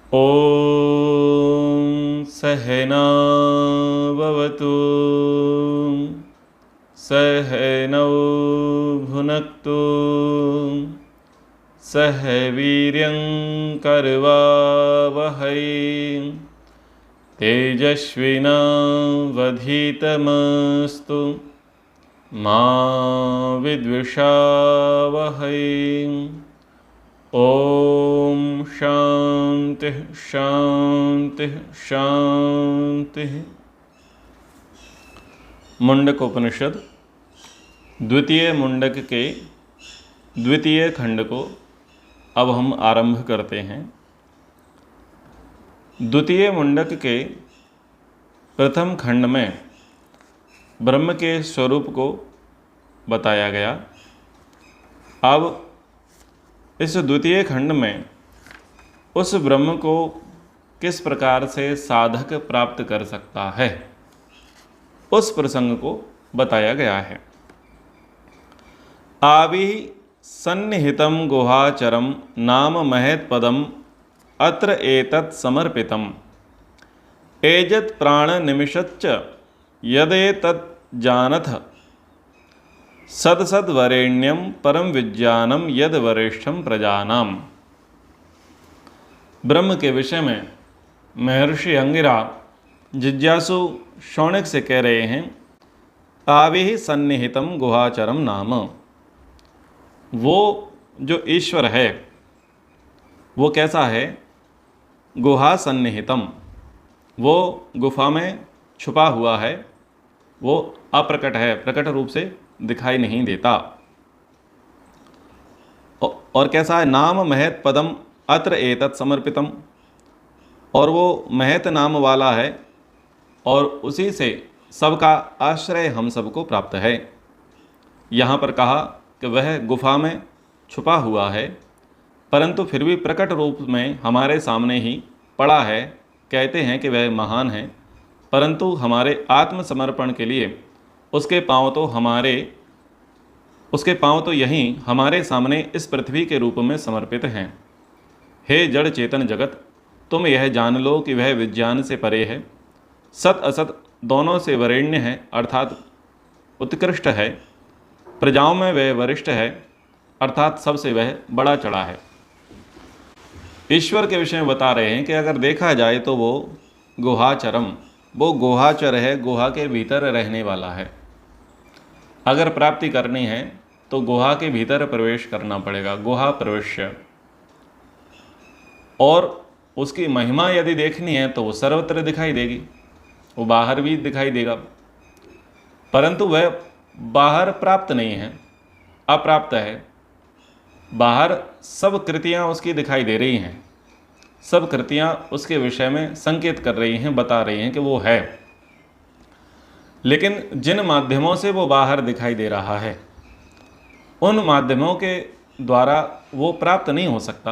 ॐ सहना भवतु सहनौ भुनक्तु सह वीर्यं करवावहै तेजस्विनावधीतमस्तु मा विद्विषावहै। ओम शांति शांति शांति। मुंडक उपनिषद द्वितीय मुंडक के द्वितीय खंड को अब हम आरंभ करते हैं। द्वितीय मुंडक के प्रथम खंड में ब्रह्म के स्वरूप को बताया गया। अब इस द्वितीय खंड में उस ब्रह्म को किस प्रकार से साधक प्राप्त कर सकता है, उस प्रसंग को बताया गया है। आभि सन्निहितं गुहाचरम नाम महत्पदम अत्र एतत् समर्पितम् एजत् प्राण निमिषच्च यदेतत् जानथ सदसद्वरेण्यं परम विज्ञानम यद वरिष्ठम प्रजानाम। ब्रह्म के विषय में महर्षि अंगिरा जिज्ञासु शौनक से कह रहे हैं, आभि सन्निहितम गुहाचरम नाम। वो जो ईश्वर है वो कैसा है? गुहा सन्निहितम, वो गुफा में छुपा हुआ है, वो अप्रकट है, प्रकट रूप से दिखाई नहीं देता। और कैसा है? नाम महत पदम अत्र एतत् समर्पितम, और वो महत नाम वाला है और उसी से सबका आश्रय हम सबको प्राप्त है। यहाँ पर कहा कि वह गुफा में छुपा हुआ है परंतु फिर भी प्रकट रूप में हमारे सामने ही पड़ा है। कहते हैं कि वह महान है परंतु हमारे आत्मसमर्पण के लिए उसके पांव तो यहीं हमारे सामने इस पृथ्वी के रूप में समर्पित हैं। हे जड़ चेतन जगत, तुम यह जान लो कि वह विज्ञान से परे है, सत असत दोनों से वरेण्य है अर्थात उत्कृष्ट है। प्रजाओं में वह वरिष्ठ है अर्थात सबसे वह बड़ा चढ़ा है। ईश्वर के विषय में बता रहे हैं कि अगर देखा जाए तो वो गुहाचरम, वो गुहाचर है, गुहा के भीतर रहने वाला है। अगर प्राप्ति करनी है तो गुहा के भीतर प्रवेश करना पड़ेगा, गुहा प्रवेश्य। और उसकी महिमा यदि देखनी है तो वो सर्वत्र दिखाई देगी, वो बाहर भी दिखाई देगा परंतु वह बाहर प्राप्त नहीं है, अप्राप्त है। बाहर सब कृतियाँ उसकी दिखाई दे रही हैं, सब कृतियाँ उसके विषय में संकेत कर रही हैं, बता रही हैं कि वो है, लेकिन जिन माध्यमों से वो बाहर दिखाई दे रहा है उन माध्यमों के द्वारा वो प्राप्त नहीं हो सकता।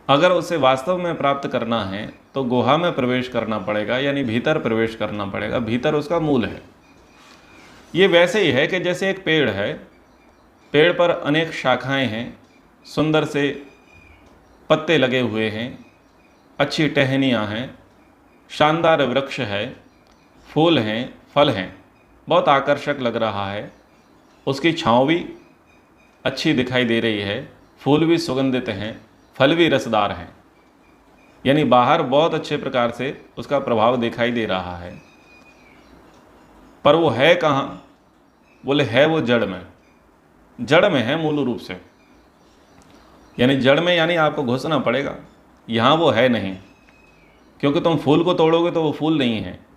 अगर उसे वास्तव में प्राप्त करना है तो गुहा में प्रवेश करना पड़ेगा, यानी भीतर प्रवेश करना पड़ेगा, भीतर उसका मूल है। ये वैसे ही है कि जैसे एक पेड़ है, पेड़ पर अनेक शाखाएं हैं, सुंदर से पत्ते लगे हुए हैं, अच्छी टहनियाँ हैं, शानदार वृक्ष है, फूल हैं, फल हैं, बहुत आकर्षक लग रहा है। उसकी छाँव भी अच्छी दिखाई दे रही है, फूल भी सुगंधित हैं, फल भी रसदार हैं, यानी बाहर बहुत अच्छे प्रकार से उसका प्रभाव दिखाई दे रहा है। पर वो है कहाँ? बोले है वो जड़ में, जड़ में है मूल रूप से, यानी जड़ में, यानी आपको घुसना पड़ेगा। यहाँ वो है नहीं, क्योंकि तुम फूल को तोड़ोगे तो वो फूल नहीं है,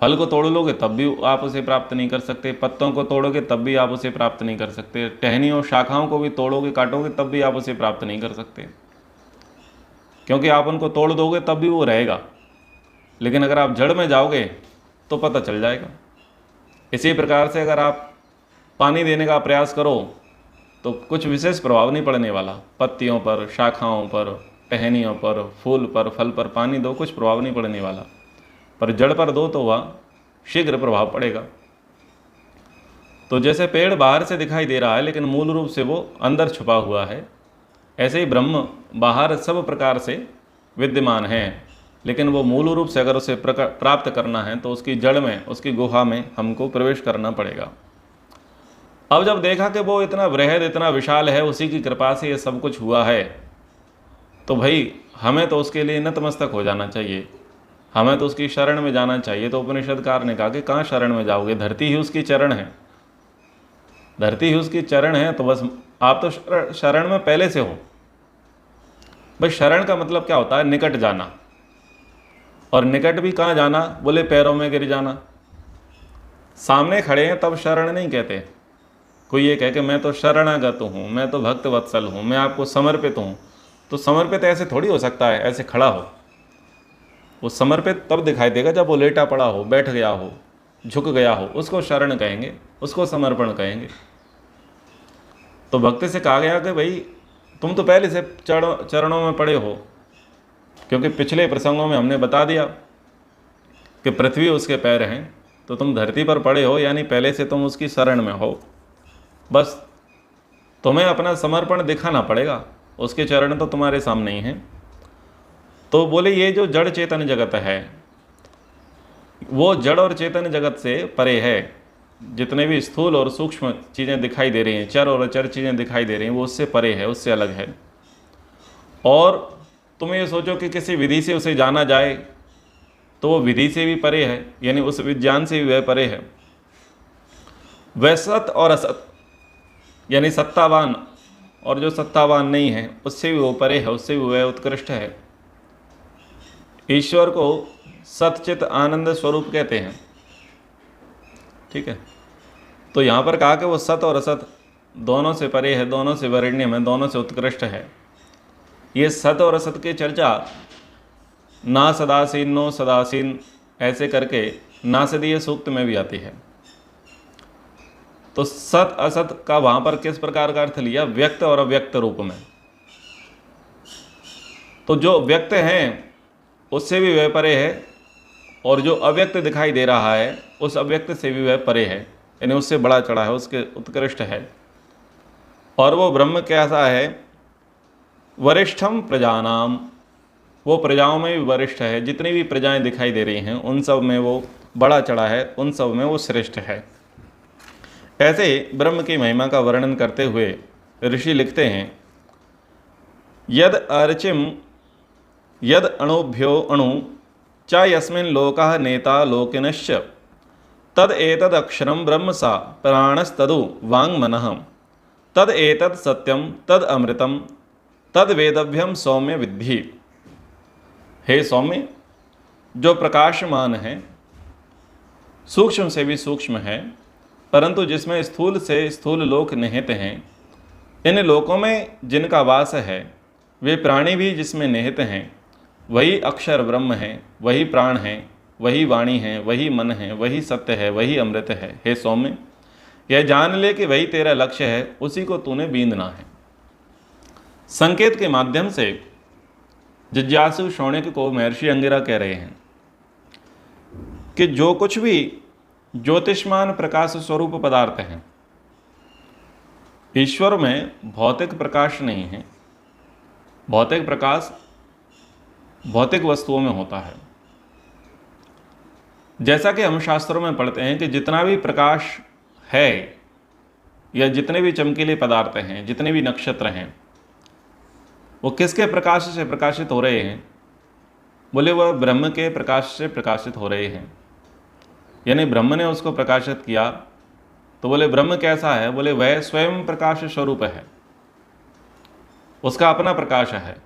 फल को तोड़ लोगे तब भी आप उसे प्राप्त नहीं कर सकते, पत्तों को तोड़ोगे तब भी आप उसे प्राप्त नहीं कर सकते, टहनियों शाखाओं को भी तोड़ोगे काटोगे तब भी आप उसे प्राप्त नहीं कर सकते, क्योंकि आप उनको तोड़ दोगे तब भी वो रहेगा, लेकिन अगर आप जड़ में जाओगे तो पता चल जाएगा। इसी प्रकार से अगर आप पानी देने का प्रयास करो तो कुछ विशेष प्रभाव नहीं पड़ने वाला, पत्तियों पर, शाखाओं पर, टहनियों पर, फूल पर, फल पर पानी दो, कुछ प्रभाव नहीं पड़ने वाला, पर जड़ पर दो तो वह शीघ्र प्रभाव पड़ेगा। तो जैसे पेड़ बाहर से दिखाई दे रहा है लेकिन मूल रूप से वो अंदर छुपा हुआ है, ऐसे ही ब्रह्म बाहर सब प्रकार से विद्यमान है, लेकिन वो मूल रूप से अगर उसे प्राप्त करना है तो उसकी जड़ में, उसकी गुहा में हमको प्रवेश करना पड़ेगा। अब जब देखा कि वो इतना बृहद, इतना विशाल है, उसी की कृपा से ये सब कुछ हुआ है, तो भाई हमें तो उसके लिए नतमस्तक हो जाना चाहिए, हमें तो उसकी शरण में जाना चाहिए। तो उपनिषदकार ने कहा कि कहाँ शरण में जाओगे, धरती ही उसकी चरण है, धरती ही उसकी चरण है, तो बस आप तो शरण में पहले से हो। भाई शरण का मतलब क्या होता है? निकट जाना। और निकट भी कहाँ जाना? बोले पैरों में गिर जाना। सामने खड़े हैं तब शरण नहीं कहते। कोई ये कहे कि मैं तो शरणागत हूँ, मैं तो भक्त वत्सल हूँ, मैं आपको समर्पित हूँ, तो समर्पित ऐसे थोड़ी हो सकता है ऐसे खड़ा हो। वो समर्पित तब दिखाई देगा जब वो लेटा पड़ा हो, बैठ गया हो, झुक गया हो, उसको शरण कहेंगे, उसको समर्पण कहेंगे। तो भक्ति से कहा गया कि भाई तुम तो पहले से चरणों में पड़े हो, क्योंकि पिछले प्रसंगों में हमने बता दिया कि पृथ्वी उसके पैर हैं, तो तुम धरती पर पड़े हो, यानी पहले से तुम उसकी शरण में हो। बस तुम्हें अपना समर्पण दिखाना पड़ेगा, उसके चरण तो तुम्हारे सामने ही हैं। तो बोले ये जो जड़ चेतन जगत है, वो जड़ और चेतन जगत से परे है। जितने भी स्थूल और सूक्ष्म चीज़ें दिखाई दे रही हैं, चर और अचर चीज़ें दिखाई दे रही हैं, वो उससे परे है, उससे अलग है। और तुम ये सोचो कि किसी विधि से उसे जाना जाए, तो वो विधि से भी परे है, यानी उस विज्ञान से भी वह परे है। वह सत और असत, यानी सत्तावान और जो सत्तावान नहीं है, उससे भी वो परे है, उससे भी वह उत्कृष्ट है। ईश्वर को सतचित आनंद स्वरूप कहते हैं, ठीक है। तो यहाँ पर कहा कि वो सत और असत दोनों से परे है, दोनों से वरेण्यम है, दोनों से उत्कृष्ट है। ये सत और असत की चर्चा ना सदासीन नो सदासीन ऐसे करके नासदीय सूक्त में भी आती है। तो सत असत का वहाँ पर किस प्रकार का अर्थ लिया? व्यक्त और अव्यक्त रूप में। तो जो व्यक्त हैं उससे भी वह परे है, और जो अव्यक्त दिखाई दे रहा है उस अव्यक्त से भी वह परे है, यानी उससे बड़ा चढ़ा है, उसके उत्कृष्ट है। और वो ब्रह्म कैसा है? वरिष्ठम प्रजानाम, वो प्रजाओं में भी वरिष्ठ है। जितनी भी प्रजाएं दिखाई दे रही हैं उन सब में वो बड़ा चढ़ा है, उन सब में वो श्रेष्ठ है। ऐसे ब्रह्म की महिमा का वर्णन करते हुए ऋषि लिखते हैं, यद अर्चिम यद अणुभ्यो अणु च यस्मिन् लोकः नेता लोकिनश्च तद एतद अक्षरम ब्रह्म सा प्राणस्तदु वाङ्मनः तद एतद सत्यम तद अमृतम तद वेदभ्यम सौम्य विद्धि। हे सौम्य, जो प्रकाशमान है, सूक्ष्म से भी सूक्ष्म है, परंतु जिसमें स्थूल से स्थूल लोक निहित हैं, इन लोकों में जिनका वास है, वे प्राणी भी जिसमें निहित हैं, वही अक्षर ब्रह्म है, वही प्राण है, वही वाणी है, वही मन है, वही सत्य है, वही अमृत है। हे सौम्य, यह जान ले कि वही तेरा लक्ष्य है, उसी को तूने बींदना है। संकेत के माध्यम से जिज्ञासु शौनक को महर्षि अंगिरा कह रहे हैं कि जो कुछ भी ज्योतिष्मान प्रकाश स्वरूप पदार्थ हैं, ईश्वर में भौतिक प्रकाश नहीं है। भौतिक प्रकाश भौतिक वस्तुओं में होता है। जैसा कि हम शास्त्रों में पढ़ते हैं कि जितना भी प्रकाश है या जितने भी चमकीले पदार्थ हैं, जितने भी नक्षत्र हैं, वो किसके प्रकाश से प्रकाशित हो रहे हैं? बोले वह ब्रह्म के प्रकाश से प्रकाशित हो रहे हैं, यानी ब्रह्म ने उसको प्रकाशित किया। तो बोले ब्रह्म कैसा है? बोले वह स्वयं प्रकाश स्वरूप है, उसका अपना प्रकाश है।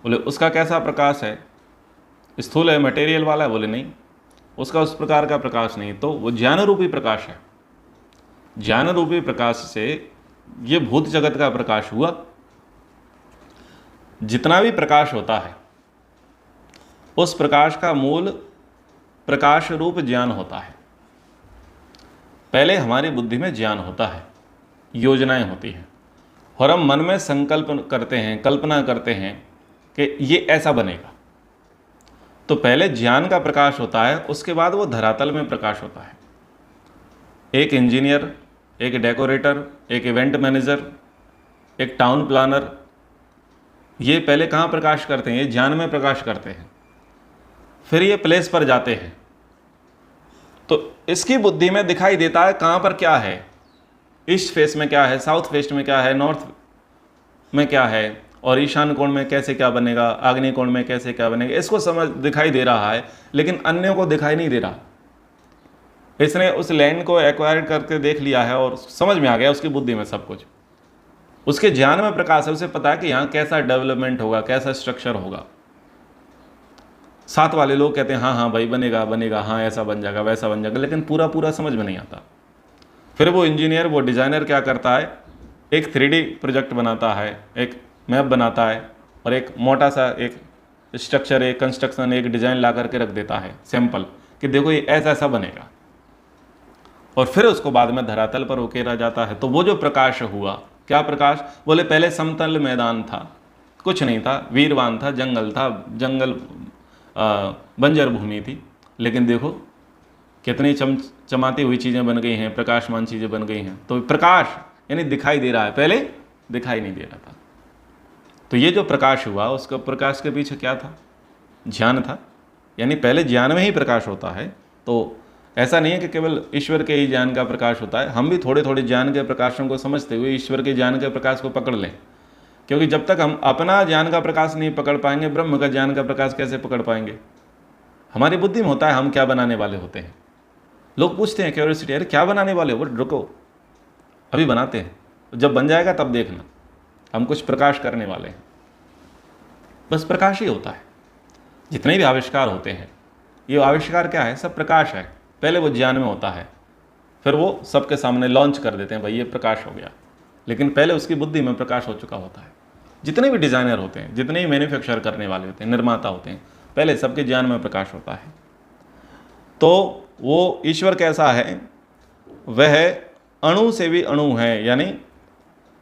बोले उसका कैसा प्रकाश है? स्थूल है, मटेरियल वाला है? बोले नहीं, उसका उस प्रकार का प्रकाश नहीं, तो वो ज्ञान रूपी प्रकाश है। ज्ञान रूपी प्रकाश से ये भूत जगत का प्रकाश हुआ। जितना भी प्रकाश होता है उस प्रकाश का मूल प्रकाश रूप ज्ञान होता है। पहले हमारी बुद्धि में ज्ञान होता है, योजनाएं होती हैं, और हम मन में संकल्प करते हैं, कल्पना करते हैं कि ये ऐसा बनेगा। तो पहले ज्ञान का प्रकाश होता है, उसके बाद वो धरातल में प्रकाश होता है। एक इंजीनियर, एक डेकोरेटर, एक इवेंट मैनेजर, एक टाउन प्लानर, ये पहले कहाँ प्रकाश करते हैं? ये ज्ञान में प्रकाश करते हैं, फिर ये प्लेस पर जाते हैं। तो इसकी बुद्धि में दिखाई देता है कहाँ पर क्या है, ईस्ट फेस में क्या है, साउथ फेस में क्या है, नॉर्थ में क्या है, और ईशान कोण में कैसे क्या बनेगा, आग्नेय कोण में कैसे क्या बनेगा, इसको समझ दिखाई दे रहा है, लेकिन अन्यों को दिखाई नहीं दे रहा। इसने उस लैंड को एक्वायर करके देख लिया है और समझ में आ गया उसकी बुद्धि में सब कुछ, उसके ज्ञान में प्रकाश है, उसे पता है कि यहाँ कैसा डेवलपमेंट होगा, कैसा स्ट्रक्चर होगा। साथ वाले लोग कहते हैं हाँ हाँ भाई बनेगा बनेगा, हाँ ऐसा बन जाएगा वैसा बन जाएगा, लेकिन पूरा पूरा समझ में नहीं आता। फिर वो इंजीनियर, वो डिज़ाइनर क्या करता है, एक 3D प्रोजेक्ट बनाता है, एक मैप बनाता है, और एक मोटा सा एक स्ट्रक्चर, एक कंस्ट्रक्शन, एक डिज़ाइन ला करके रख देता है सैंपल कि देखो ये ऐसा ऐसा बनेगा, और फिर उसको बाद में धरातल पर उकेरा जाता है। तो वो जो प्रकाश हुआ, क्या प्रकाश? बोले पहले समतल मैदान था, कुछ नहीं था, वीरवान था, जंगल था, जंगल बंजर भूमि थी, लेकिन देखो कितनी चमाती हुई चीज़ें बन गई हैं, प्रकाशमान चीज़ें बन गई हैं। तो प्रकाश यानी दिखाई दे रहा है, पहले दिखाई नहीं दे रहा था। तो ये जो प्रकाश हुआ, उसका प्रकाश के पीछे क्या था? ज्ञान था। यानी पहले ज्ञान में ही प्रकाश होता है। तो ऐसा नहीं है कि केवल ईश्वर के ही ज्ञान का प्रकाश होता है, हम भी थोड़े थोड़े ज्ञान के प्रकाशों को समझते हुए ईश्वर के ज्ञान के प्रकाश को पकड़ लें, क्योंकि जब तक हम अपना ज्ञान का प्रकाश नहीं पकड़ पाएंगे, ब्रह्म का ज्ञान का प्रकाश कैसे पकड़ पाएंगे? हमारी बुद्धि में होता है हम क्या बनाने वाले होते हैं। लोग पूछते हैं क्यूरियोसिटी, अरे क्या बनाने वाले हो? रुको, अभी बनाते हैं, जब बन जाएगा तब देखना, हम कुछ प्रकाश करने वाले हैं। बस प्रकाश ही होता है। जितने भी आविष्कार होते हैं, ये आविष्कार क्या है? सब प्रकाश है। पहले वो ज्ञान में होता है, फिर वो सबके सामने लॉन्च कर देते हैं, भाई ये प्रकाश हो गया, लेकिन पहले उसकी बुद्धि में प्रकाश हो चुका होता है। जितने भी डिज़ाइनर होते हैं, जितने भी मैन्युफैक्चर करने वाले होते हैं, निर्माता होते हैं, पहले सबके ज्ञान में प्रकाश होता है। तो वो ईश्वर कैसा है? वह अणु से भी अणु है, यानी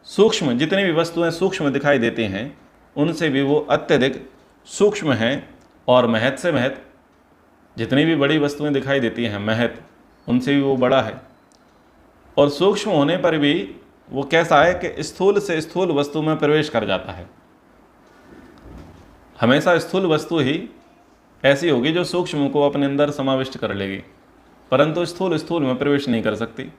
सूक्ष्म, जितनी भी वस्तुएं सूक्ष्म दिखाई देती हैं उनसे भी वो अत्यधिक सूक्ष्म हैं, और महत से महत, जितनी भी बड़ी वस्तुएं दिखाई देती हैं महत, उनसे भी वो बड़ा है। और सूक्ष्म होने पर भी वो कैसा है कि स्थूल से स्थूल वस्तु में प्रवेश कर जाता है। हमेशा स्थूल वस्तु ही ऐसी होगी जो सूक्ष्म को अपने अंदर समाविष्ट कर लेगी, परंतु स्थूल स्थूल में प्रवेश नहीं कर सकती।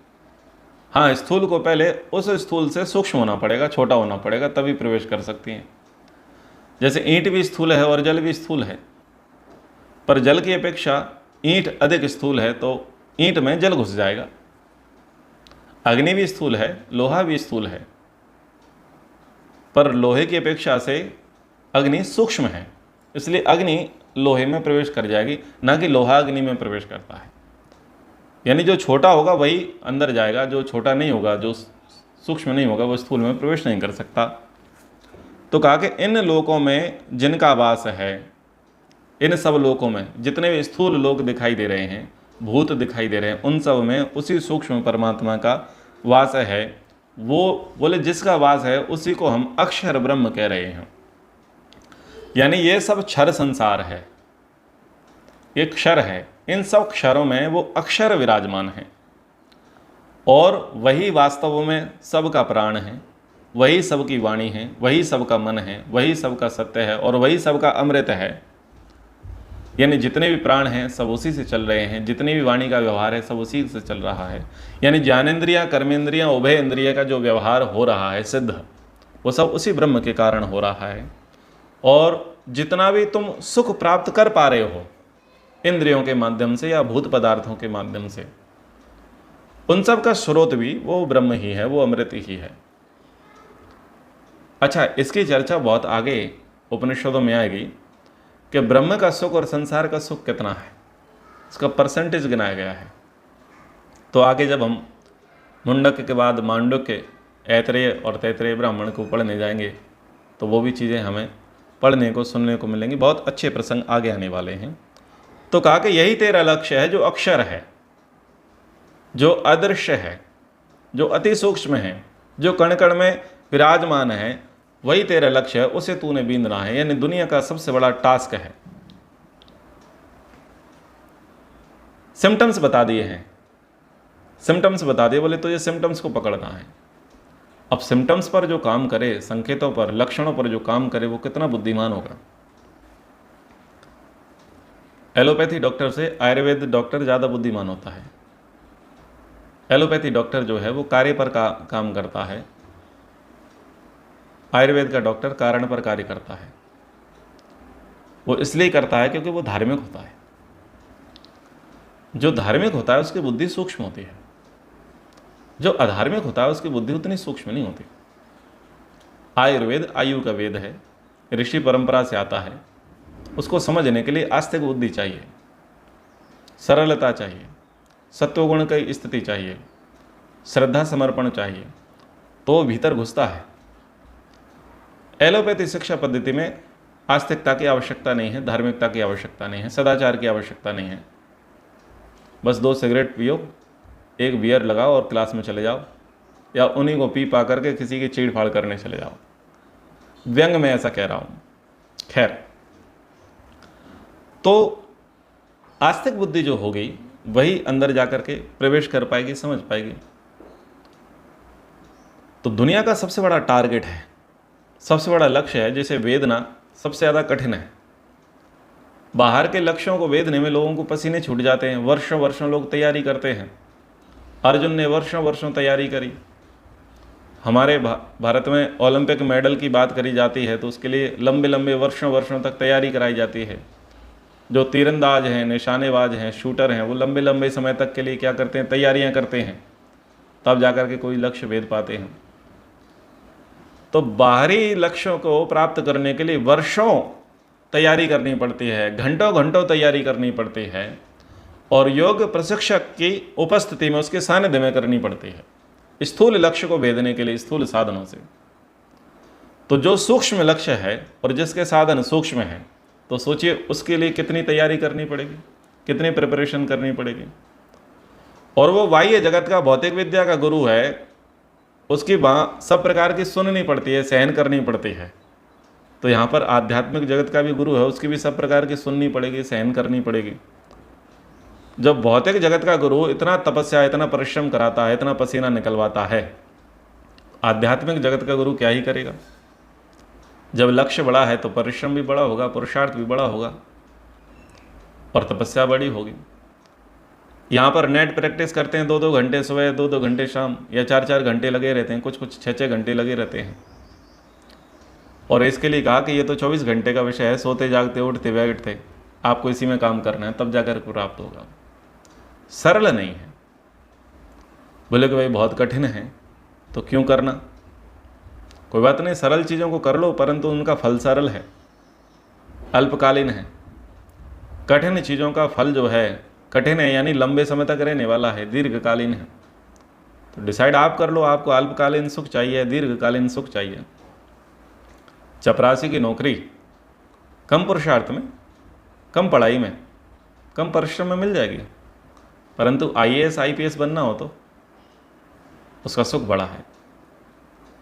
हाँ, स्थूल को पहले उस स्थूल से सूक्ष्म होना पड़ेगा, छोटा होना पड़ेगा, तभी प्रवेश कर सकती हैं। जैसे ईंट भी स्थूल है और जल भी स्थूल है, पर जल की अपेक्षा ईंट अधिक स्थूल है, तो ईंट में जल घुस जाएगा। अग्नि भी स्थूल है, लोहा भी स्थूल है, पर लोहे की अपेक्षा से अग्नि सूक्ष्म है, इसलिए अग्नि लोहे में प्रवेश कर जाएगी, ना कि लोहा अग्नि में प्रवेश करता है। यानी जो छोटा होगा वही अंदर जाएगा, जो छोटा नहीं होगा, जो सूक्ष्म नहीं होगा, वो स्थूल में प्रवेश नहीं कर सकता। तो कहा कि इन लोकों में जिनका वास है, इन सब लोकों में जितने भी स्थूल लोक दिखाई दे रहे हैं, भूत दिखाई दे रहे हैं, उन सब में उसी सूक्ष्म परमात्मा का वास है। वो बोले जिसका वास है उसी को हम अक्षर ब्रह्म कह रहे हैं। यानी ये सब क्षर संसार है, ये क्षर है, इन सब क्षरों में वो अक्षर विराजमान है, और वही वास्तव में सबका प्राण है, वही सबकी वाणी है, वही सबका मन है, वही सबका सत्य है, और वही सबका अमृत है। यानी जितने भी प्राण हैं सब उसी से चल रहे हैं, जितनी भी वाणी का व्यवहार है सब उसी से चल रहा है। यानी ज्ञानेंद्रियाँ, कर्मेंद्रियाँ, उभय इंद्रिय का जो व्यवहार हो रहा है सिद्ध, वो सब उसी ब्रह्म के कारण हो रहा है। और जितना भी तुम सुख प्राप्त कर पा रहे हो इंद्रियों के माध्यम से या भूत पदार्थों के माध्यम से, उन सब का स्रोत भी वो ब्रह्म ही है, वो अमृत ही है। अच्छा, इसकी चर्चा बहुत आगे उपनिषदों में आएगी कि ब्रह्म का सुख और संसार का सुख कितना है, इसका परसेंटेज गिनाया गया है। तो आगे जब हम मुंडक के बाद मांडुक्य, ऐतरेय और तैतरेय ब्राह्मण को पढ़ने जाएंगे तो वो भी चीज़ें हमें पढ़ने को, सुनने को मिलेंगी। बहुत अच्छे प्रसंग आगे आने वाले हैं। तो कहा कि यही तेरा लक्ष्य है, जो अक्षर है, जो अदृश्य है, जो अति सूक्ष्म है, जो कण कण में विराजमान है, वही तेरा लक्ष्य है, उसे तूने बींदना है। यानी दुनिया का सबसे बड़ा टास्क है। सिम्टम्स बता दिए हैं, सिम्टम्स बता दिए, बोले तो ये सिम्टम्स को पकड़ना है। अब सिम्टम्स पर जो काम करे, संकेतों पर, लक्षणों पर जो काम करे, वो कितना बुद्धिमान होगा। एलोपैथी डॉक्टर से आयुर्वेद डॉक्टर ज़्यादा बुद्धिमान होता है। एलोपैथी डॉक्टर जो है वो कार्य पर काम करता है, आयुर्वेद का डॉक्टर कारण पर कार्य करता है। वो इसलिए करता है क्योंकि वो धार्मिक होता है। जो धार्मिक होता है उसकी बुद्धि सूक्ष्म होती है, जो अधार्मिक होता है उसकी बुद्धि उतनी सूक्ष्म नहीं होती। आयुर्वेद आयु का वेद है, ऋषि परंपरा से आता है। उसको समझने के लिए आस्तिक बुद्धि चाहिए, सरलता चाहिए, सत्वगुण की स्थिति चाहिए, श्रद्धा समर्पण चाहिए, तो भीतर घुसता है। एलोपैथी शिक्षा पद्धति में आस्तिकता की आवश्यकता नहीं है, धार्मिकता की आवश्यकता नहीं है, सदाचार की आवश्यकता नहीं है। बस 2 सिगरेट पियो, 1 बियर लगाओ और क्लास में चले जाओ, या उन्हीं को पी पा करके किसी की चीड़ फाड़ करने चले जाओ। व्यंग में ऐसा कह रहा हूँ। खैर, तो आस्तिक बुद्धि जो होगी वही अंदर जाकर के प्रवेश कर पाएगी, समझ पाएगी। तो दुनिया का सबसे बड़ा टारगेट है, सबसे बड़ा लक्ष्य है जिसे वेदना सबसे ज़्यादा कठिन है। बाहर के लक्ष्यों को वेदने में लोगों को पसीने छूट जाते हैं, वर्षों वर्षों लोग तैयारी करते हैं। अर्जुन ने वर्षों वर्षों तैयारी करी। हमारे भारत में ओलंपिक मेडल की बात करी जाती है तो उसके लिए लंबे लंबे वर्षों वर्षों तक तैयारी कराई जाती है। जो तीरंदाज हैं, निशानेबाज हैं, शूटर हैं, वो लंबे लंबे समय तक के लिए क्या करते हैं, तैयारियां करते हैं, तब जाकर के कोई लक्ष्य वेद पाते हैं। तो बाहरी लक्ष्यों को प्राप्त करने के लिए वर्षों तैयारी करनी पड़ती है, घंटों घंटों तैयारी करनी पड़ती है, और योग प्रशिक्षक की उपस्थिति में, उसके सानिध्य में करनी पड़ती है, स्थूल लक्ष्य को भेदने के लिए स्थूल साधनों से। तो जो सूक्ष्म लक्ष्य है और जिसके साधन सूक्ष्म हैं, तो सोचिए उसके लिए कितनी तैयारी करनी पड़ेगी, कितनी प्रिपरेशन करनी पड़ेगी। और वो बाह्य जगत का, भौतिक विद्या का गुरु है, उसकी सब प्रकार की सुननी पड़ती है, सहन करनी पड़ती है। तो यहाँ पर आध्यात्मिक जगत का भी गुरु है, उसकी भी सब प्रकार की सुननी पड़ेगी, सहन करनी पड़ेगी। जब भौतिक जगत का गुरु इतना तपस्या, इतना परिश्रम कराता है, इतना पसीना निकलवाता है, आध्यात्मिक जगत का गुरु क्या ही करेगा। जब लक्ष्य बड़ा है तो परिश्रम भी बड़ा होगा, पुरुषार्थ भी बड़ा होगा और तपस्या बड़ी होगी। यहाँ पर नेट प्रैक्टिस करते हैं 2-2 घंटे सुबह, 2-2 घंटे शाम, या 4-4 घंटे लगे रहते हैं, कुछ 6-6 घंटे लगे रहते हैं। और इसके लिए कहा कि ये तो 24 घंटे का विषय है, सोते जागते उठते बैठते आपको इसी में काम करना है, तब जाकर प्राप्त होगा। सरल नहीं है। बोले कि भाई बहुत कठिन है, तो क्यों करना। कोई बात नहीं, सरल चीज़ों को कर लो, परंतु उनका फल सरल है, अल्पकालीन है। कठिन चीज़ों का फल जो है कठिन है, यानी लंबे समय तक रहने वाला है, दीर्घकालीन है। तो डिसाइड आप कर लो, आपको अल्पकालीन सुख चाहिए, दीर्घकालीन सुख चाहिए। चपरासी की नौकरी कम पुरुषार्थ में, कम पढ़ाई में, कम परिश्रम में मिल जाएगी, परंतु IAS IPS बनना हो तो उसका सुख बड़ा है,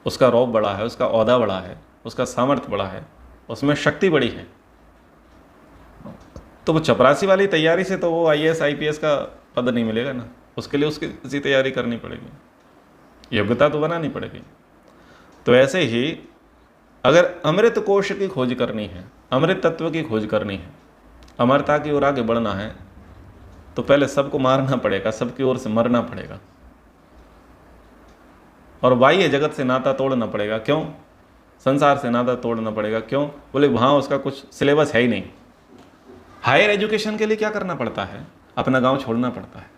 उसका रौब बड़ा है, उसका ओहदा बड़ा है, उसका सामर्थ्य बड़ा है, उसमें शक्ति बड़ी है। तो वो चपरासी वाली तैयारी से तो वो IAS IPS का पद नहीं मिलेगा ना, उसके लिए उसकी इसी तैयारी करनी पड़ेगी, योग्यता तो बनानी पड़ेगी। तो ऐसे ही अगर अमृत कोश की खोज करनी है, अमृत तत्व की खोज करनी है, अमरता की ओर आगे बढ़ना है, तो पहले सबको मारना पड़ेगा, सबकी ओर से मरना पड़ेगा, और बाह्य जगत से नाता तोड़ना पड़ेगा। क्यों? संसार से नाता तोड़ना पड़ेगा। क्यों? बोले वहाँ उसका कुछ सिलेबस है ही नहीं। हायर एजुकेशन के लिए क्या करना पड़ता है? अपना गांव छोड़ना पड़ता है,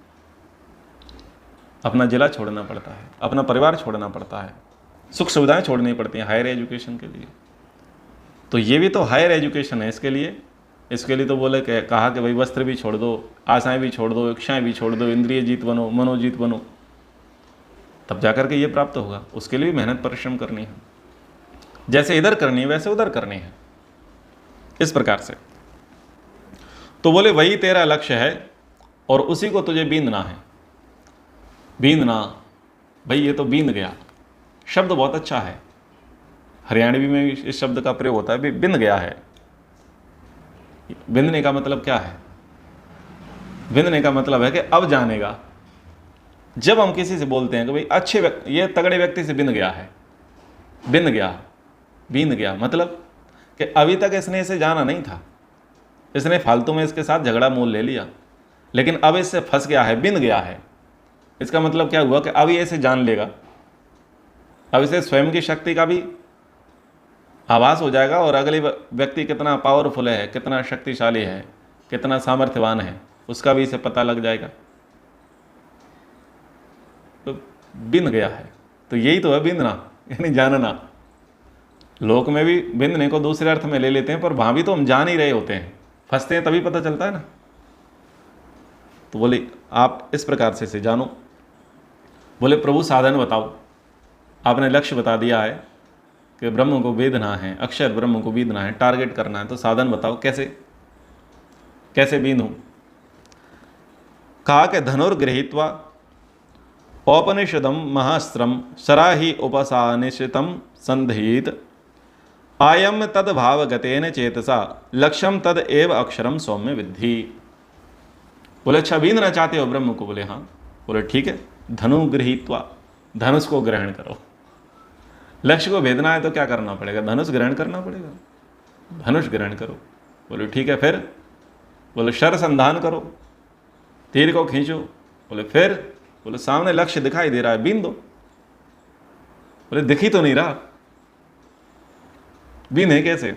अपना जिला छोड़ना पड़ता है, अपना परिवार छोड़ना पड़ता है, सुख सुविधाएं छोड़नी पड़ती हैं हायर एजुकेशन के लिए। तो ये भी तो हायर एजुकेशन है। इसके लिए तो बोले कहा कि भाई वस्त्र भी छोड़ दो, आशाएं भी छोड़ दो, इच्छाएं भी छोड़ दो, इंद्रिय जीत बनो, मनोजीत बनो, तब जाकर के ये प्राप्त होगा। उसके लिए भी मेहनत परिश्रम करनी है, जैसे इधर करनी है वैसे उधर करनी है, इस प्रकार से। तो बोले वही तेरा लक्ष्य है और उसी को तुझे बींदना है। बींदना, भाई ये तो बींद गया, शब्द बहुत अच्छा है, हरियाणवी में भी इस शब्द का प्रयोग होता है, बिंद गया है। बिंदने का मतलब क्या है? बिंदने का मतलब है कि अब जानेगा। जब हम किसी से बोलते हैं कि भाई अच्छे ये तगड़े व्यक्ति से बिंद गया है, बिन गया, बीन गया, मतलब कि अभी तक इसने इसे जाना नहीं था, इसने फालतू में इसके साथ झगड़ा मोल ले लिया, लेकिन अब इससे फंस गया है, बिन गया है। इसका मतलब क्या हुआ कि अब ये इसे जान लेगा, अब इसे स्वयं की शक्ति का भी आभास हो जाएगा और अगले व्यक्ति कितना पावरफुल है, कितना शक्तिशाली है, कितना सामर्थ्यवान है, उसका भी इसे पता लग जाएगा। तो बिंद गया है, तो यही तो है बिंदना, यानी जानना। लोक में भी बिंदने को दूसरे अर्थ में ले लेते हैं, पर वहां भी तो हम जान ही रहे होते हैं, फंसते हैं तभी पता चलता है ना। तो बोले आप इस प्रकार से इसे जानो। बोले प्रभु साधन बताओ, आपने लक्ष्य बता दिया है कि ब्रह्म को वेदना है, अक्षर ब्रह्म को वेदना है, टारगेट करना है, तो साधन बताओ कैसे कैसे बीनूं। कहा कि धनुर्गृहीत्वा औपनिषदम महास्त्रम सराहि उपसानिशितम संधीत आयम तद भावगतेन चेतसा लक्ष्यम तद एव अक्षरम सौम्य विद्धि। बोले अच्छा बीनना चाहते हो ब्रह्म को? बोले हाँ। बोले ठीक है, धनु गृहीत्वा, धनुष को ग्रहण करो। लक्ष्य को भेदना है तो क्या करना पड़ेगा? धनुष ग्रहण करना पड़ेगा, धनुष ग्रहण करो। बोले ठीक है, फिर? बोले शर संधान करो, तीर को खींचो। बोले फिर? बोले सामने लक्ष्य दिखाई दे रहा है, बीन दो। बोले दिख ही तो नहीं रहा, बीने कैसे?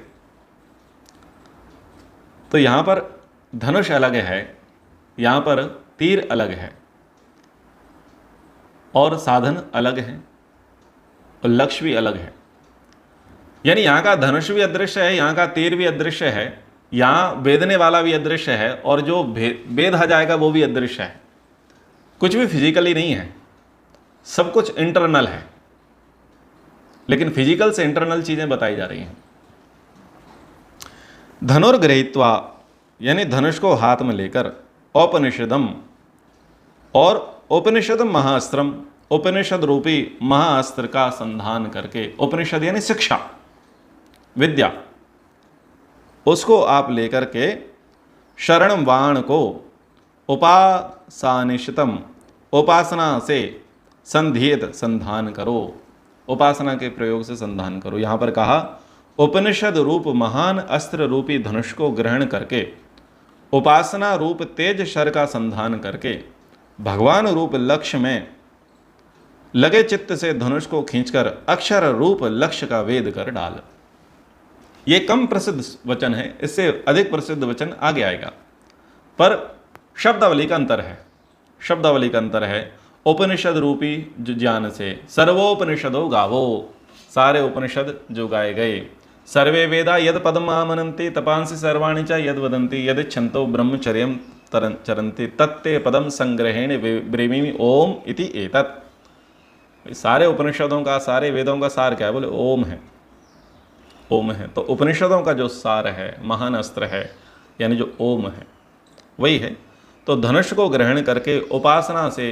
तो यहां पर धनुष अलग है, यहां पर तीर अलग है, और साधन अलग है, और लक्ष्य भी अलग है। यानी यहां का धनुष भी अदृश्य है, यहां का तीर भी अदृश्य है, यहां वेदने वाला भी अदृश्य है, और जो वेदा जाएगा वो भी अदृश्य है। कुछ भी फिजिकली नहीं है, सब कुछ इंटरनल है, लेकिन फिजिकल से इंटरनल चीजें बताई जा रही हैं। धनुर्गृहीत्वा यानी धनुष को हाथ में लेकर, औपनिषदम और उपनिषद महाअस्त्रम, उपनिषद रूपी महाअस्त्र का संधान करके, उपनिषद यानी शिक्षा, विद्या, उसको आप लेकर के शरण वाण को उपासनिषतम, उपासना से संधित, संधान करो, उपासना के प्रयोग से संधान करो। यहां पर कहा उपनिषद रूप महान अस्त्र रूपी धनुष को ग्रहण करके, उपासना रूप तेज शर का संधान करके, भगवान रूप लक्ष्य में लगे चित्त से धनुष को खींचकर अक्षर रूप लक्ष्य का वेद कर डाल। ये कम प्रसिद्ध वचन है, इससे अधिक प्रसिद्ध वचन आगे आएगा, पर शब्दावली का अंतर है, शब्दावली का अंतर है। उपनिषद रूपी जो ज्ञान से सर्वोपनिषदो गावो, सारे उपनिषद जो गाए गए, सर्वे वेदा यद पदम आमनन्ति तपांसि सर्वाणि च यद वदन्ति यद छन्तो ब्रह्मचर्यं चरन्ति तत्ते पदम संग्रहेण ब्रेवीमि ओम इति एतत्। सारे उपनिषदों का, सारे वेदों का सार क्या है? बोले ओम है, ओम है। तो उपनिषदों का जो सार है, महान अस्त्र है, यानी जो ओम है वही है। तो धनुष को ग्रहण करके उपासना से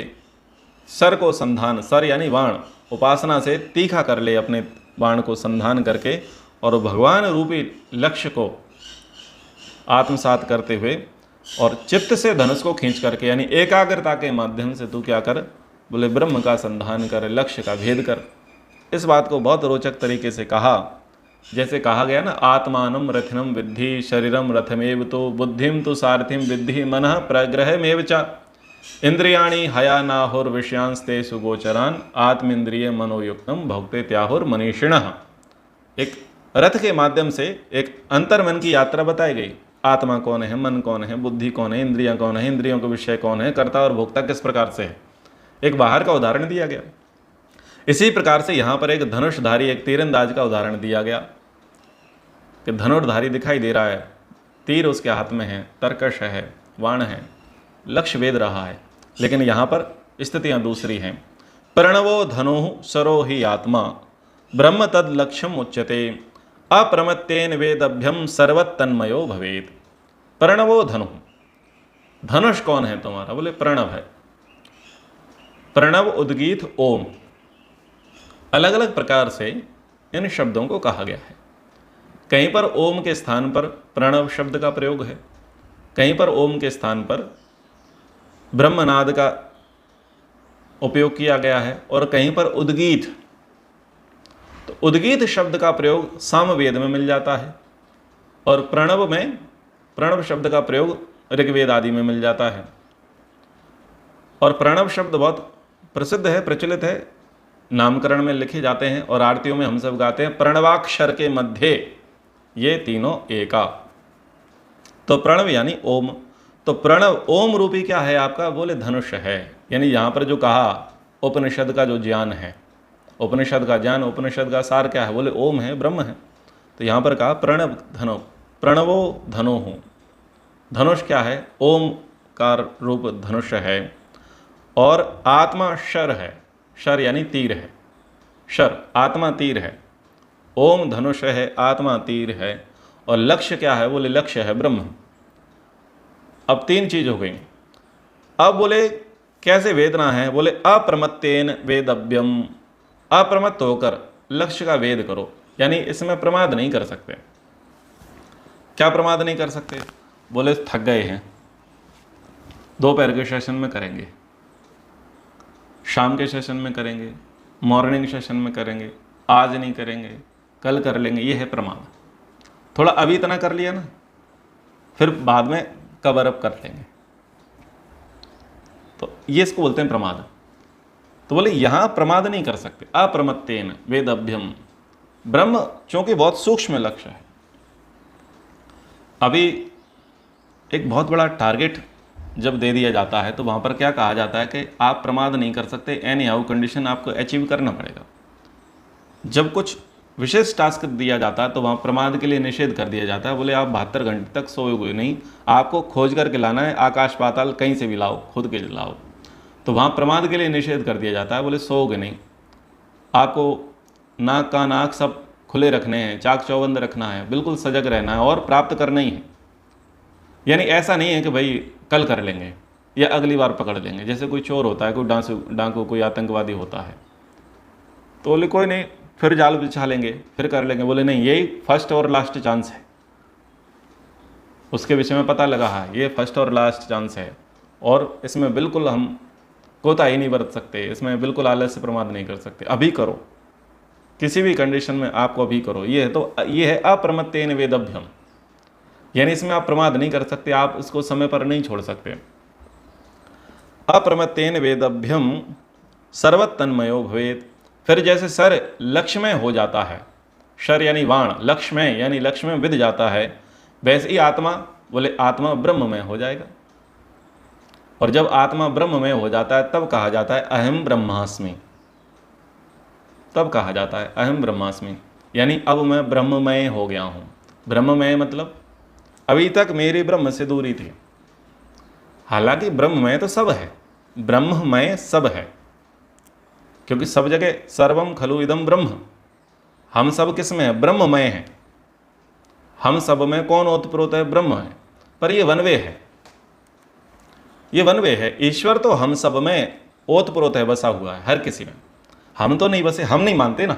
सर को संधान, सर यानी बाण, उपासना से तीखा कर ले अपने बाण को संधान करके, और भगवान रूपी लक्ष्य को आत्मसात करते हुए और चित्त से धनुष को खींच करके, यानी एकाग्रता के माध्यम से तू क्या कर? बोले ब्रह्म का संधान कर, लक्ष्य का भेद कर। इस बात को बहुत रोचक तरीके से कहा, जैसे कहा गया ना, आत्मानम रथिनम विद्धि शरीरम रथमेव तो बुद्धिम तो सारथिम विद्धि मनः प्रग्रहमेव च इंद्रियाणि हयानाहुर विषयांस्ते सुगोचरान आत्मेन्द्रिय मनोयुक्तम भोक्ते त्याहुर मनीषिणः। एक रथ के माध्यम से एक अंतर्मन की यात्रा बताई गई। आत्मा कौन है, मन कौन है, बुद्धि कौन है, इंद्रियां कौन है, इंद्रियों का विषय कौन है, कर्ता और भोक्ता किस प्रकार से है, एक बाहर का उदाहरण दिया गया। इसी प्रकार से यहाँ पर एक धनुषधारी, एक तीरंदाज का उदाहरण दिया गया कि धनुर्धारी दिखाई दे रहा है, तीर उसके हाथ में है, तरकश है, वाण है, लक्ष्य वेद रहा है, लेकिन यहाँ पर स्थितियाँ दूसरी हैं। प्रणवो धनु सरो ही आत्मा ब्रह्म तद लक्ष्यम उच्यते अप्रमत्तेन वेदभ्यम सर्वतन्मयो भवेत। प्रणवो धनु, धनुष कौन है तुम्हारा? बोले प्रणव है। प्रणव उद्गीत ओम, अलग अलग प्रकार से इन शब्दों को कहा गया है। कहीं पर ओम के स्थान पर प्रणव शब्द का प्रयोग है, कहीं पर ओम के स्थान पर ब्रह्मनाद का उपयोग किया गया है, और कहीं पर उद्गीत। तो उद्गीत शब्द का प्रयोग सामवेद में मिल जाता है और प्रणव शब्द का प्रयोग ऋग्वेद आदि में मिल जाता है। और प्रणव शब्द बहुत प्रसिद्ध है, प्रचलित है, नामकरण में लिखे जाते हैं और आरतियों में हम सब गाते हैं, प्रणवाक्षर के मध्य ये तीनों एका। तो प्रणव यानी ओम। तो प्रणव ओम रूपी क्या है आपका? बोले धनुष है। यानी यहाँ पर जो कहा उपनिषद का जो ज्ञान है, उपनिषद का ज्ञान, उपनिषद का सार क्या है? बोले ओम है, ब्रह्म है। तो यहाँ पर कहा प्रणव धनो, प्रणवो धनो हूँ। धनुष क्या है? ओम का रूप धनुष है। और आत्मा शर है, शर यानी तीर है, शर आत्मा तीर है। ओम धनुष है, आत्मा तीर है। और लक्ष्य क्या है? बोले लक्ष्य है ब्रह्म। अब तीन चीज हो गई। अब बोले कैसे वेदना है? बोले अप्रमत्तेन वेदव्यम, अप्रमत्त होकर लक्ष्य का वेद करो, यानी इसमें प्रमाद नहीं कर सकते। क्या प्रमाद नहीं कर सकते? बोले थक गए हैं, दोपहर के सेशन में करेंगे, शाम के सेशन में करेंगे, मॉर्निंग सेशन में करेंगे, आज नहीं करेंगे, कल कर लेंगे, ये है प्रमाद। थोड़ा अभी इतना कर लिया ना, फिर बाद में कवर अप कर लेंगे, तो ये इसको बोलते हैं प्रमाद। तो बोले यहां प्रमाद नहीं कर सकते। अप्रमत्तेन वेदभ्यम, ब्रह्म चूंकि बहुत सूक्ष्म लक्ष्य है। अभी एक बहुत बड़ा टारगेट जब दे दिया जाता है तो वहां पर क्या कहा जाता है कि आप प्रमाद नहीं कर सकते, एनी हाउ कंडीशन आपको अचीव करना पड़ेगा। जब कुछ विशेष टास्क दिया जाता है तो वहाँ प्रमाद के लिए निषेध कर दिया जाता है। बोले आप 72 घंटे तक सोओगे नहीं, आपको खोज करके लाना है, आकाश पाताल कहीं से भी लाओ, खुद के लाओ। तो वहाँ प्रमाद के लिए निषेध कर दिया जाता है। बोले सोओगे नहीं, आपको नाक कान आँख सब खुले रखने हैं, चाक चौबंद रखना है, बिल्कुल सजग रहना है और प्राप्त करना ही है। यानी ऐसा नहीं है कि भाई कल कर लेंगे या अगली बार पकड़ लेंगे। जैसे कोई चोर होता है, कोई डाकू, कोई आतंकवादी होता है, तो बोले कोई नहीं, फिर जाल बिछा लेंगे, फिर कर लेंगे। बोले नहीं, यही फर्स्ट और लास्ट चांस है। उसके विषय में पता लगा है, ये फर्स्ट और लास्ट चांस है और इसमें बिल्कुल हम कोताही नहीं बरत सकते, इसमें बिल्कुल आलस्य प्रमाद नहीं कर सकते। अभी करो, किसी भी कंडीशन में आपको अभी करो। ये है, तो ये है अप्रमत्तेन वेदभ्यम, यानी इसमें आप प्रमाद नहीं कर सकते, आप इसको समय पर नहीं छोड़ सकते। अप्रमत्तेन वेदभ्यम सर्वतन्मयो भवेत्। फिर जैसे सर लक्ष्य में हो जाता है, शर यानी बाण, लक्ष्य में यानी लक्ष्य में विद जाता है, वैसे ही आत्मा, बोले आत्मा ब्रह्म में हो जाएगा। और जब आत्मा ब्रह्म में हो जाता है तब कहा जाता है अहम ब्रह्मास्मि। तब कहा जाता है अहम ब्रह्मास्मि, यानी अब मैं ब्रह्ममय हो गया हूँ। ब्रह्ममय मतलब अभी तक मेरी ब्रह्म से दूरी थी। हालांकि ब्रह्ममय तो सब है, ब्रह्ममय सब है, क्योंकि सब जगह सर्वम खलु इदम ब्रह्म। हम सब किस में है? ब्रह्ममय है। हम सब में कौन ओतप्रोत है? ब्रह्म है। पर ये वन वे है, ये वन वे है। ईश्वर तो हम सब में ओतप्रोत है, बसा हुआ है हर किसी में। हम तो नहीं बसे, हम नहीं मानते ना,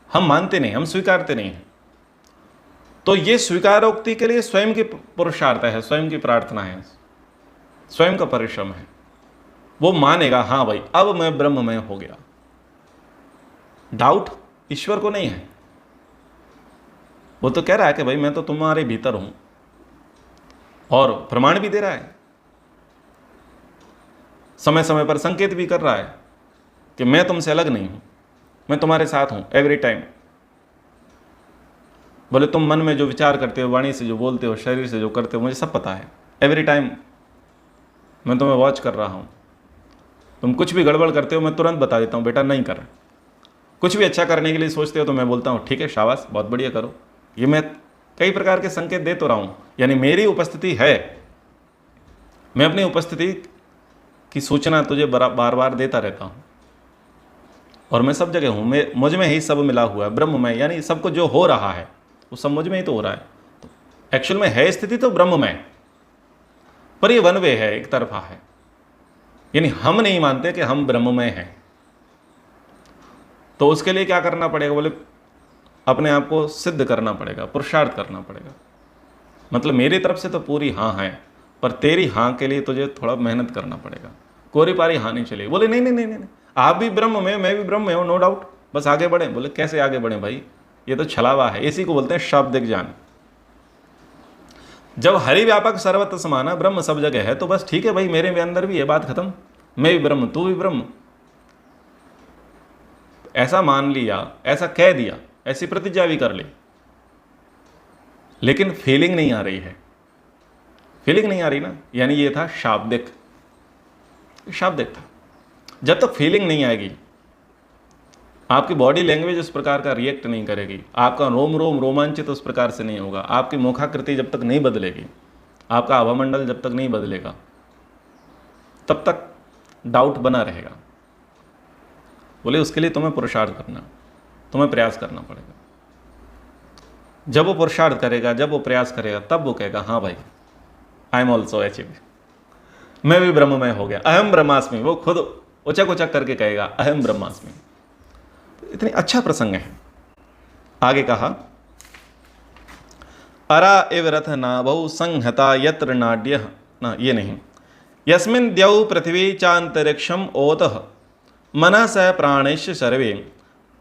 हम मानते नहीं, हम स्वीकारते नहीं हैं। तो ये स्वीकारोक्ति के लिए स्वयं की पुरुषार्थ है, स्वयं की प्रार्थना है, स्वयं का परिश्रम है। वो मानेगा हाँ भाई अब मैं ब्रह्ममय हो गया। डाउट ईश्वर को नहीं है। वो तो कह रहा है कि भाई मैं तो तुम्हारे भीतर हूं, और प्रमाण भी दे रहा है, समय समय पर संकेत भी कर रहा है कि मैं तुमसे अलग नहीं हूं, मैं तुम्हारे साथ हूं एवरी टाइम। बोले तुम मन में जो विचार करते हो, वाणी से जो बोलते हो, शरीर से जो करते हो, मुझे सब पता है। एवरी टाइम मैं तुम्हें वॉच कर रहा हूं। तुम कुछ भी गड़बड़ करते हो मैं तुरंत बता देता हूँ, बेटा नहीं कर। कुछ भी अच्छा करने के लिए सोचते हो तो मैं बोलता हूँ ठीक है, शाबाश, बहुत बढ़िया करो। ये मैं कई प्रकार के संकेत दे तो रहा हूँ, यानी मेरी उपस्थिति है। मैं अपनी उपस्थिति की सूचना तुझे बार बार देता रहता हूँ, और मैं सब जगह हूँ। मुझ में ही सब मिला हुआ है, ब्रह्म में, यानी सबको जो हो रहा है वो सब मुझ में ही तो हो रहा है। तो एक्चुअल में है स्थिति तो ब्रह्म में, पर ये वन वे है, एक तरफा है। यानी हम नहीं मानते कि हम ब्रह्म में हैं। तो उसके लिए क्या करना पड़ेगा? बोले अपने आप को सिद्ध करना पड़ेगा, पुरुषार्थ करना पड़ेगा। मतलब मेरी तरफ से तो पूरी हाँ है, पर तेरी हाँ के लिए तुझे थोड़ा मेहनत करना पड़ेगा। कोरी पारी हाँ नहीं चलेगी। बोले नहीं नहीं नहीं नहीं, आप भी ब्रह्म में, मैं भी ब्रह्म में हूँ, नो डाउट। बस आगे बढ़े। बोले कैसे आगे बढ़े भाई, ये तो छलावा है। इसी को बोलते हैं शाब्दिक ज्ञान। जब हरि व्यापक सर्वत्र समाना, ब्रह्म सब जगह है, तो बस ठीक है भाई, मेरे भी अंदर भी है, बात खत्म। मैं भी ब्रह्म, तू भी ब्रह्म, ऐसा मान लिया, ऐसा कह दिया, ऐसी प्रतिज्ञा भी कर ली, लेकिन फीलिंग नहीं आ रही है। फीलिंग नहीं आ रही ना, यानी ये था शाब्दिक, शाब्दिक था। जब तक फीलिंग नहीं आएगी, आपकी बॉडी लैंग्वेज उस प्रकार का रिएक्ट नहीं करेगी, आपका रोम रोम रोमांचित उस प्रकार से नहीं होगा, आपकी मुखाकृति जब तक नहीं बदलेगी, आपका आभामंडल जब तक नहीं बदलेगा, तब तक डाउट बना रहेगा। बोले उसके लिए तुम्हें पुरुषार्थ करना, तुम्हें प्रयास करना पड़ेगा। जब वो पुरुषार्थ करेगा, जब वो प्रयास करेगा, तब वो कहेगा हाँ भाई, आई एम ऑल्सो अचीव, मैं भी ब्रह्ममय हो गया, अहम ब्रह्मास्मि। वो खुद उचक उचक करके कहेगा अहम ब्रह्मास्मि। इतनी अच्छा प्रसंग है। आगे कहा, अरा इव रथ नाभौ संहता यत्र नाड्य, ना ये नहीं, यस्मिन् द्यौ पृथ्वी चांतरिक्षम ओतः मनः स प्राणैश्च सर्वे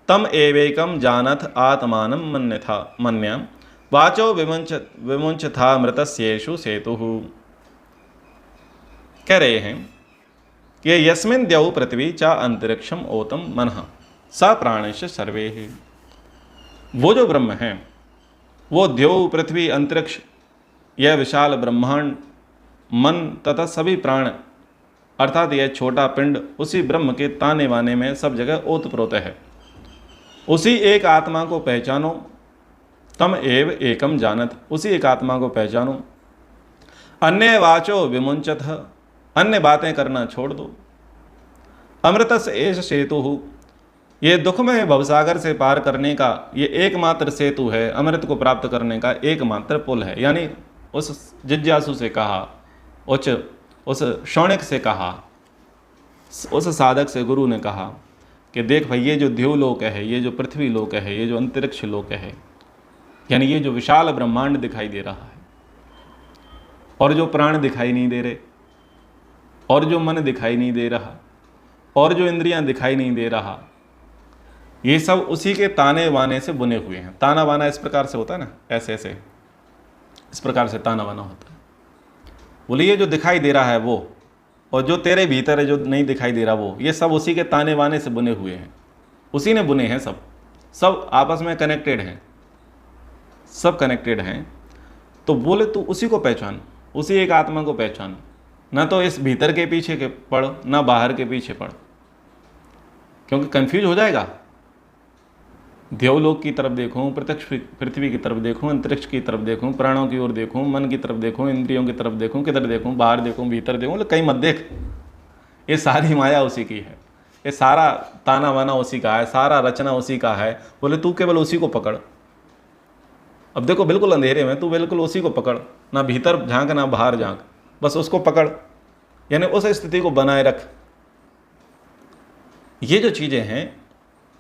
तम एवैकम जानथ आत्मानं मन्यथा मन्या वाचो विमुञ्चथा मृतस्येषु सेतुः। कह रहे हैं कि यस्मिन् द्यौ पृथ्वी चा अंतरिक्षम ओतम मनः सा प्राणैश्च सर्वे, वो जो ब्रह्म है, वो द्यौ पृथ्वी अंतरिक्ष, यह विशाल ब्रह्मांड, मन तथा सभी प्राण, अर्थात यह छोटा पिंड, उसी ब्रह्म के ताने वाने में सब जगह ओतप्रोत है। उसी एक आत्मा को पहचानो, तम एव एकम जानत, उसी एक आत्मा को पहचानो। अन्य वाचो विमुंचत, अन्य बातें करना छोड़ दो। अमृतस एष सेतु, ये दुखमय भवसागर से पार करने का ये एकमात्र सेतु है, अमृत को प्राप्त करने का एकमात्र पुल है। यानी उस जिज्ञासु से कहा, उस शौणिक से कहा, उस साधक से गुरु ने कहा कि देख भाई, ये जो द्युलोक है, ये जो पृथ्वी लोक है, ये जो अंतरिक्ष लोक है, यानी ये जो विशाल ब्रह्मांड दिखाई दे रहा है, और जो प्राण दिखाई नहीं दे रहे, और जो मन दिखाई नहीं दे रहा, और जो इंद्रियां दिखाई नहीं दे रहा, ये सब उसी के ताने वाने से बुने हुए हैं। ताना वाना इस प्रकार से होता है ना, ऐसे ऐसे इस प्रकार से ताना वाना होता है। बोले ये जो दिखाई दे रहा है वो, और जो तेरे भीतर है जो नहीं दिखाई दे रहा वो, ये सब उसी के ताने वाने से बुने हुए हैं, उसी ने बुने हैं। सब सब आपस में कनेक्टेड हैं, सब कनेक्टेड हैं। तो बोले तू उसी को पहचान, उसी एक आत्मा को पहचान, ना तो इस भीतर के पीछे के पढ़, ना बाहर के पीछे पढ़, क्योंकि कंफ्यूज हो जाएगा। देवलोक की तरफ देखूं, प्रत्यक्ष पृथ्वी की तरफ देखूं, अंतरिक्ष की तरफ देखूं, प्राणों की ओर देखूं, मन की तरफ देखूं, इंद्रियों की तरफ देखूं, किधर देखूं, बाहर देखूं, भीतर देखूं, बोले कहीं मत देख। ये सारी माया उसी की है, ये सारा ताना वाना उसी का है, सारा रचना उसी का है। बोले तू केवल उसी को पकड़। अब देखो बिल्कुल अंधेरे में, तू बिल्कुल उसी को पकड़, ना भीतर झांक ना बाहर झांक, बस उसको पकड़, यानी उस स्थिति को बनाए रख। ये जो चीजें हैं,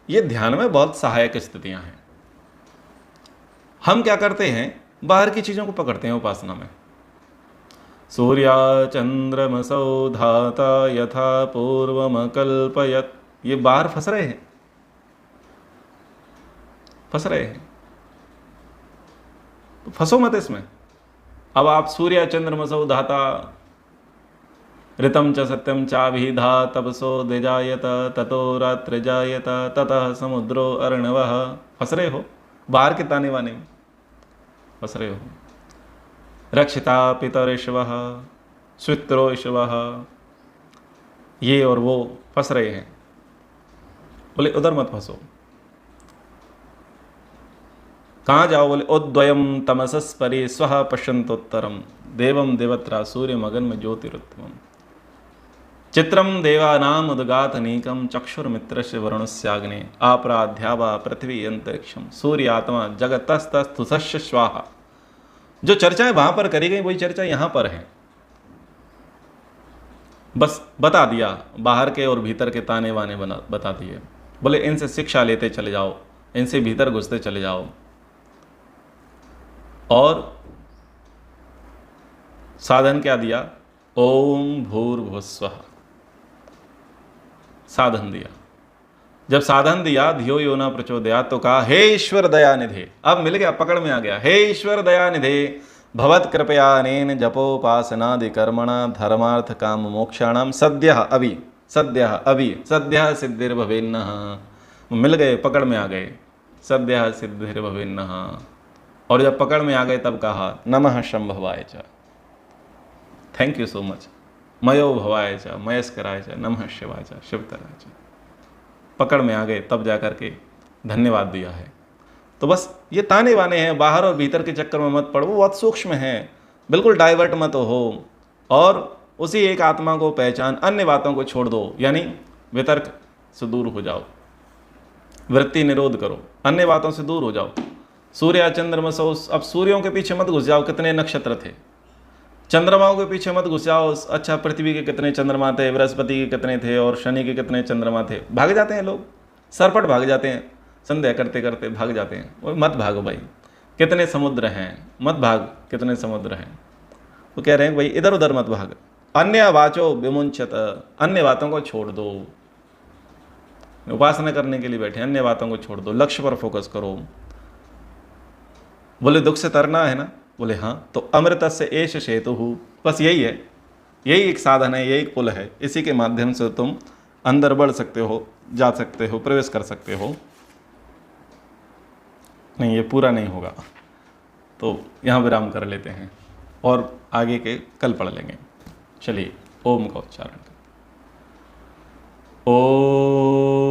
ये ध्यान में बहुत सहायक स्थितियां हैं। हम क्या करते हैं, बाहर की चीजों को पकड़ते हैं उपासना में। सूर्या चंद्रमसौ धाता यथा पूर्वमकल्पयत, ये बाहर फंस रहे हैं, फंस रहे हैं, तो फंसो मत इसमें। अब आप सूर्य चंद्रमसौ धाता ऋतम च सत्यम चाभिधा तपसो दिजायत ततो रात्र जायत ततः समुद्रो अर्णवः, फंस रहे हो बाहर के ताने वाने में, फंस रहे हो। रक्षिता पितरिश्वः स्वित्रोश्वः, ये और वो फंस रहे हैं। बोले उधर मत फंसो। कहाँ जाओ, बोले उद्वयम तमसस्परि स्वः पश्यन्तोत्तरम देवम देवत्रा सूर्यमगन में ज्योतिरुत्तमम चित्रम देवानाम उद्गातनीकम चक्षुर्मित्रस्य वरुणस्याग्ने आपराध्यावा पृथ्वी अंतरिक्षम सूर्य आत्मा जगतस्तस्थुषस्य स्वाहा। जो चर्चाएं वहां पर करी गई वही चर्चा यहां पर है। बस बता दिया, बाहर के और भीतर के ताने वाने बता दिए। बोले इनसे शिक्षा लेते चले जाओ, इनसे भीतर घुसते चले जाओ, और साधन क्या दिया, ओम भूर्भुवस्वः, साधन दिया। जब साधन दिया धियो यो न प्रचोदयात् तो कहा हे ईश्वर दया निधे, अब मिल गया, पकड़ में आ गया। हे ईश्वर दया निधे भवत कृपयानेन जपोपासनादि कर्मणा धर्मार्थ काम मोक्षाणाम सद्यः सद्यः सिद्धिर्भवेन्नः। मिल गए, पकड़ में आ गए, सद्यः सिद्धिर्भवेन्नः। और जब पकड़ में आ गए तब कहा नमः शंभवाय च, थैंक यू सो मच, मयो भवाय च, मयस्कराय च, नमः शिवाय च, शिवतराय च। पकड़ में आ गए तब जा कर के धन्यवाद दिया है। तो बस ये ताने बाने हैं, बाहर और भीतर के चक्कर में मत पड़ो, वो बहुत सूक्ष्म है, बिल्कुल डाइवर्ट मत हो और उसी एक आत्मा को पहचान, अन्य बातों को छोड़ दो, यानी वितर्क से दूर हो जाओ, वृत्ति निरोध करो, अन्य बातों से दूर हो जाओ। सूर्य चंद्रमा सो, अब सूर्यों के पीछे मत घुस जाओ, कितने नक्षत्र थे, चंद्रमाओं के पीछे मत घुस जाओ, अच्छा पृथ्वी के कितने चंद्रमा थे, बृहस्पति के कितने थे और शनि के कितने चंद्रमा थे। भाग जाते हैं लोग, सरपट भाग जाते हैं, संदेह करते करते भाग जाते हैं। वो मत भागो भाई, कितने समुद्र हैं, मत भाग, कितने समुद्र हैं। वो कह रहे हैं भाई इधर उधर मत भाग। अन्य वाचो विमुंचत, अन्य बातों को छोड़ दो, उपासना करने के लिए बैठे, अन्य बातों को छोड़ दो, लक्ष्य पर फोकस करो। बोले दुख से तरना है ना, बोले हाँ, तो अमृत से एष सेतु, बस यही है, यही एक साधन है, यही एक पुल है, इसी के माध्यम से तुम अंदर बढ़ सकते हो, जा सकते हो, प्रवेश कर सकते हो। नहीं, ये पूरा नहीं होगा, तो यहाँ विराम कर लेते हैं और आगे के कल पढ़ लेंगे। चलिए ओम का उच्चारण करें। ओम